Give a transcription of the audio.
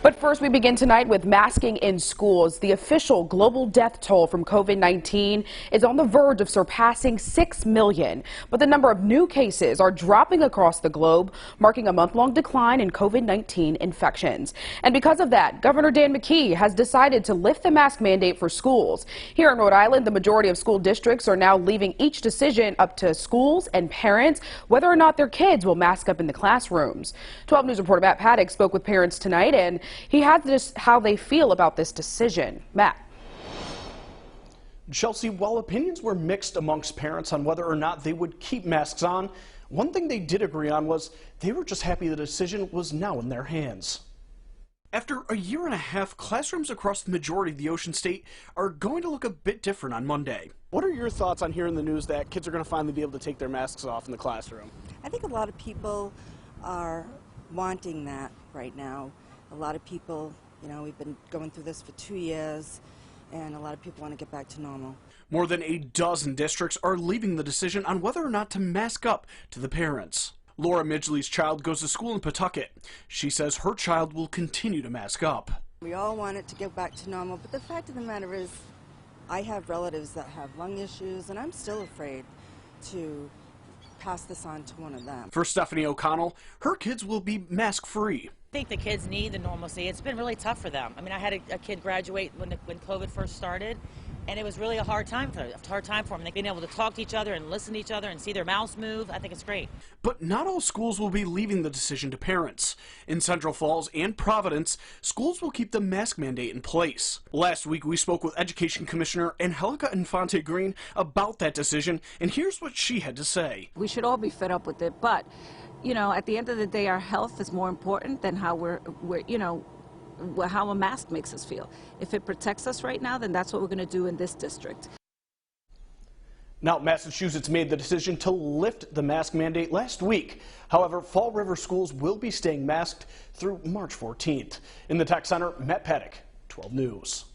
But first, we begin tonight with masking in schools. The official global death toll from COVID-19 is on the verge of surpassing 6 million. But the number of new cases are dropping across the globe, marking a month-long decline in COVID-19 infections. And because of that, Governor Dan McKee has decided to lift the mask mandate for schools. Here in Rhode Island, the majority of school districts are now leaving each decision up to schools and parents whether or not their kids will mask up in the classrooms. 12 News reporter Matt Paddock spoke with parents tonight, and he had this how they feel about this decision. Matt. Chelsea, while opinions were mixed amongst parents on whether or not they would keep masks on, one thing they did agree on was they were just happy the decision was now in their hands. After a year and a half, classrooms across the majority of the Ocean State are going to look a bit different on Monday. What are your thoughts on hearing the news that kids are going to finally be able to take their masks off in the classroom? I think a lot of people are wanting that right now. A lot of people, we've been going through this for 2 years, and a lot of people want to get back to normal. More than a dozen districts are leaving the decision on whether or not to mask up to the parents. LORA MIDGLEY's child goes to school in PAWTUCKET. She says her child will continue to mask up. We all want it to get back to normal, but the fact of the matter is I have relatives that have lung issues, and I'm still afraid to pass this on to one of them. For Stephanie O'Connell, her kids will be mask-free. I think the kids need the normalcy. It's been really tough for them. I mean, I had a kid graduate when COVID first started, and it was really a hard time for them. They've been able to talk to each other and listen to each other and see their mouths move. I think it's great. But not all schools will be leaving the decision to parents. In Central Falls and Providence, schools will keep the mask mandate in place. Last week, we spoke with Education Commissioner ANGELICA $INFANTE-GREEN about that decision, and here's what she had to say. We should all be fed up with it, but at the end of the day, our health is more important than how how a mask makes us feel. If it protects us right now, then that's what we're going to do in this district. Now, Massachusetts made the decision to lift the mask mandate last week. However, Fall River schools will be staying masked through March 14th. In the Tech Center, Matt Paddock, 12 News.